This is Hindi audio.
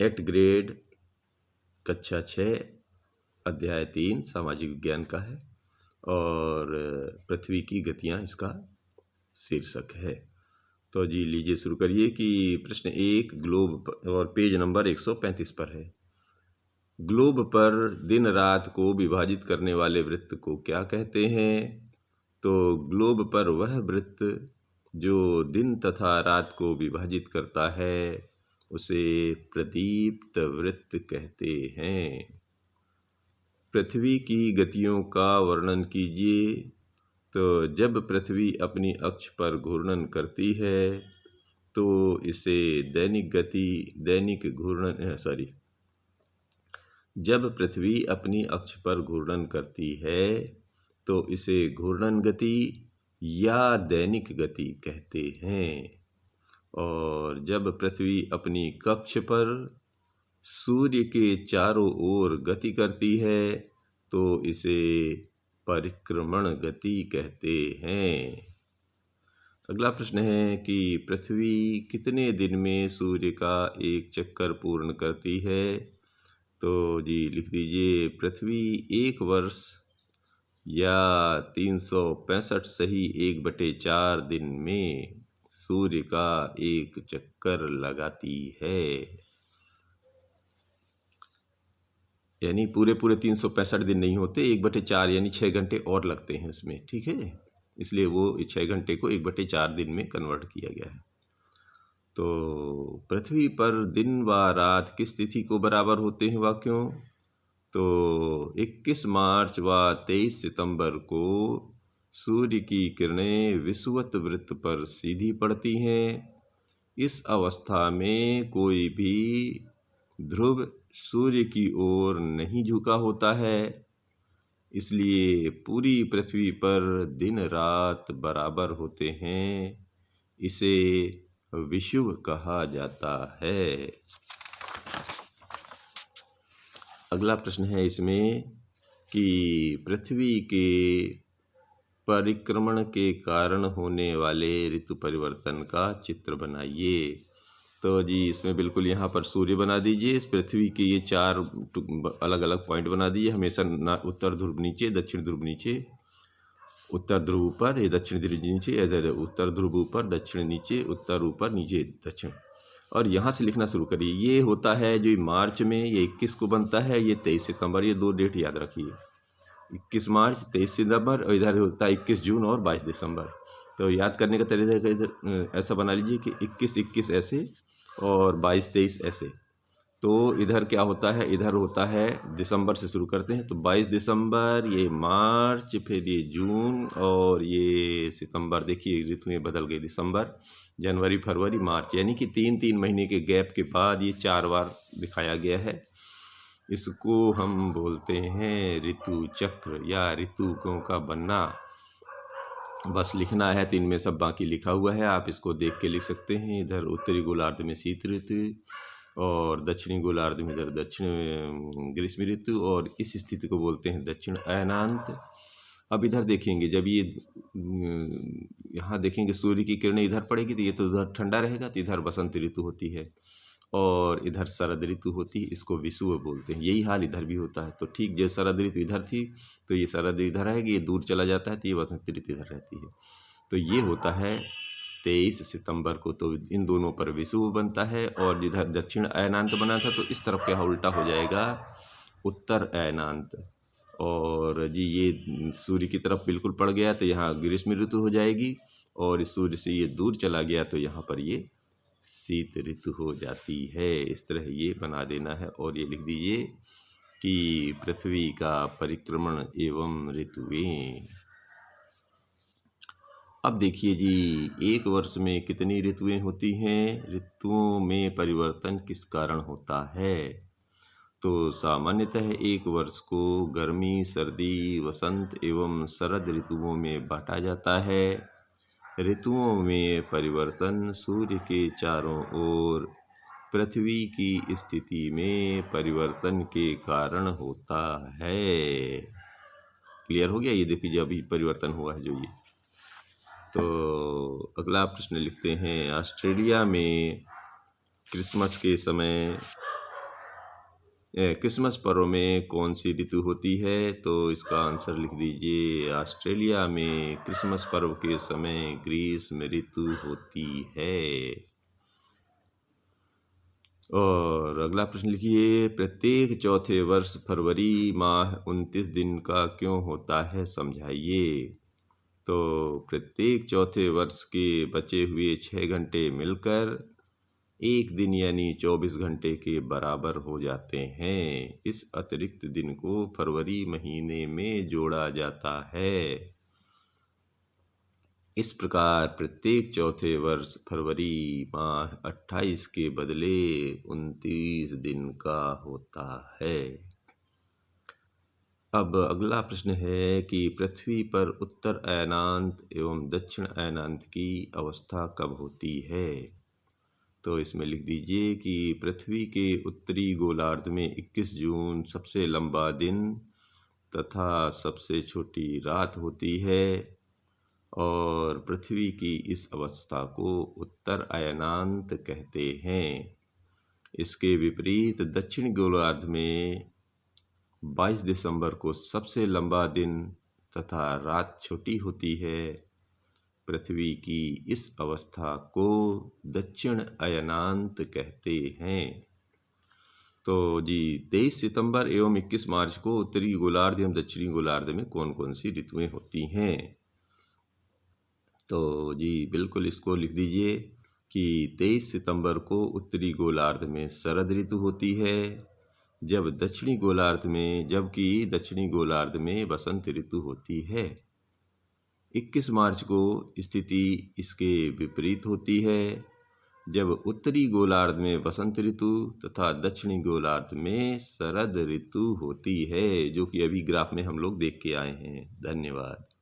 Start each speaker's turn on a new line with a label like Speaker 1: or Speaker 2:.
Speaker 1: 8 ग्रेड कक्षा 6 अध्याय 3 सामाजिक विज्ञान का है और पृथ्वी की गतियाँ इसका शीर्षक है। तो जी लीजिए शुरू करिए कि प्रश्न 1 ग्लोब और पेज नंबर 135 पर है। ग्लोब पर दिन रात को विभाजित करने वाले वृत्त को क्या कहते हैं? तो ग्लोब पर वह वृत्त जो दिन तथा रात को विभाजित करता है उसे प्रदीप्त वृत्त कहते हैं। पृथ्वी की गतियों का वर्णन कीजिए। तो जब पृथ्वी अपनी अक्ष पर घूर्णन करती है तो इसे जब पृथ्वी अपनी अक्ष पर घूर्णन करती है तो इसे घूर्णन गति या दैनिक गति कहते हैं। और जब पृथ्वी अपनी कक्ष पर सूर्य के चारों ओर गति करती है तो इसे परिक्रमण गति कहते हैं। अगला प्रश्न है कि पृथ्वी कितने दिन में सूर्य का एक चक्कर पूर्ण करती है? तो जी लिख दीजिए पृथ्वी 1 वर्ष या 365 सही 1/4 दिन में सूर्य का एक चक्कर लगाती है। यानी पूरे 365 दिन नहीं होते, 1/4 यानी 6 घंटे और लगते हैं उसमें, ठीक है। इसलिए वो 6 घंटे को 1/4 दिन में कन्वर्ट किया गया है। तो पृथ्वी पर दिन व रात किस तिथि को बराबर होते हैं वाक्यों? तो 21 मार्च व 23 सितंबर को सूर्य की किरणें विषुवत वृत्त पर सीधी पड़ती हैं। इस अवस्था में कोई भी ध्रुव सूर्य की ओर नहीं झुका होता है, इसलिए पूरी पृथ्वी पर दिन रात बराबर होते हैं। इसे विषुव कहा जाता है। अगला प्रश्न है इसमें कि पृथ्वी के परिक्रमण के कारण होने वाले ऋतु परिवर्तन का चित्र बनाइए। तो जी इसमें बिल्कुल यहाँ पर सूर्य बना दीजिए, इस पृथ्वी के ये 4 अलग अलग पॉइंट बना दीजिए। हमेशा उत्तर ध्रुव नीचे, दक्षिण ध्रुव नीचे, उत्तर ध्रुव ऊपर, ये दक्षिण ध्रुव नीचे, इधर उत्तर ध्रुव ऊपर, दक्षिण नीचे, उत्तर ऊपर, नीचे दक्षिण। और यहाँ से लिखना शुरू करिए। ये होता है जो मार्च में, ये 21 को बनता है, ये 23 सितंबर, ये 2 डेट याद रखिए। 21 मार्च, 23 सितंबर, और इधर होता है 21 जून और 22 दिसंबर। तो याद करने का तरीका इधर ऐसा बना लीजिए कि 21 ऐसे और 22-23 ऐसे। तो इधर क्या होता है, इधर होता है दिसंबर से शुरू करते हैं, तो 22 दिसंबर, ये मार्च, फिर ये जून और ये सितंबर। देखिए ऋतुएं बदल गई, दिसंबर, जनवरी, फरवरी, मार्च, यानी कि 3-3 महीने के गैप के बाद ये 4 बार दिखाया गया है। इसको हम बोलते हैं ऋतु चक्र या ऋतुओं का बनना। बस लिखना है, 3 में सब बाकी लिखा हुआ है, आप इसको देख के लिख सकते हैं। इधर उत्तरी गोलार्ध में शीत ऋतु और दक्षिणी गोलार्ध में इधर दक्षिण ग्रीष्म ऋतु, और इस स्थिति को बोलते हैं दक्षिण अयनांत। अब इधर देखेंगे, जब ये यहाँ देखेंगे सूर्य की किरणें इधर पड़ेगी तो ये तो उधर ठंडा रहेगा, तो इधर बसंत ऋतु होती है और इधर शरद ऋतु होती है, इसको विषुव बोलते हैं। यही हाल इधर भी होता है। तो ठीक जैसे शरद ऋतु इधर थी तो ये शरद इधर आएगी, ये दूर चला जाता है तो ये बसंत ऋतु इधर रहती है। तो ये होता है 23 सितंबर को, तो इन दोनों पर विषुव बनता है। और जिधर दक्षिण अयनांत बना था तो इस तरफ क्या उल्टा हो जाएगा, उत्तर अयनांत। और जी ये सूर्य की तरफ बिल्कुल पड़ गया तो यहाँ ग्रीष्म ऋतु हो जाएगी, और इस सूर्य से ये दूर चला गया तो यहाँ पर ये शीत ऋतु हो जाती है। इस तरह ये बना देना है और ये लिख दीजिए कि पृथ्वी का परिक्रमण एवं ऋतुएं। अब देखिए जी, 1 वर्ष में कितनी ऋतुएं होती हैं? ऋतुओं में परिवर्तन किस कारण होता है? तो सामान्यतः 1 वर्ष को गर्मी, सर्दी, वसंत एवं शरद ऋतुओं में बांटा जाता है। ऋतुओं में परिवर्तन सूर्य के चारों ओर पृथ्वी की स्थिति में परिवर्तन के कारण होता है। क्लियर हो गया? ये देखिए अभी परिवर्तन हुआ है जो ये। तो अगला प्रश्न लिखते हैं। ऑस्ट्रेलिया में क्रिसमस के समय क्रिसमस पर्व में कौन सी ऋतु होती है? तो इसका आंसर लिख दीजिए, ऑस्ट्रेलिया में क्रिसमस पर्व के समय ग्रीष्म ऋतु होती है। और अगला प्रश्न लिखिए, प्रत्येक चौथे वर्ष फरवरी माह 29 दिन का क्यों होता है, समझाइए। तो प्रत्येक चौथे वर्ष के बचे हुए 6 घंटे मिलकर एक दिन यानी 24 घंटे के बराबर हो जाते हैं। इस अतिरिक्त दिन को फरवरी महीने में जोड़ा जाता है। इस प्रकार प्रत्येक चौथे वर्ष फरवरी माह 28 के बदले 29 दिन का होता है। अब अगला प्रश्न है कि पृथ्वी पर उत्तर अयनांत एवं दक्षिण अयनांत की अवस्था कब होती है? तो इसमें लिख दीजिए कि पृथ्वी के उत्तरी गोलार्ध में 21 जून सबसे लंबा दिन तथा सबसे छोटी रात होती है और पृथ्वी की इस अवस्था को उत्तर अयनांत कहते हैं। इसके विपरीत दक्षिण गोलार्ध में 22 दिसंबर को सबसे लंबा दिन तथा रात छोटी होती है। पृथ्वी की इस अवस्था को दक्षिण अयनांत कहते हैं। तो जी 23 सितंबर एवं 21 मार्च को उत्तरी गोलार्ध एवं दक्षिणी गोलार्ध में कौन कौन सी ऋतुएं होती हैं? तो जी बिल्कुल इसको लिख दीजिए कि 23 सितंबर को उत्तरी गोलार्ध में शरद ऋतु होती है, जबकि दक्षिणी गोलार्ध में वसंत ऋतु होती है। 21 मार्च को स्थिति इसके विपरीत होती है, जब उत्तरी गोलार्ध में वसंत ऋतु तथा दक्षिणी गोलार्ध में शरद ऋतु होती है, जो कि अभी ग्राफ में हम लोग देख के आए हैं। धन्यवाद।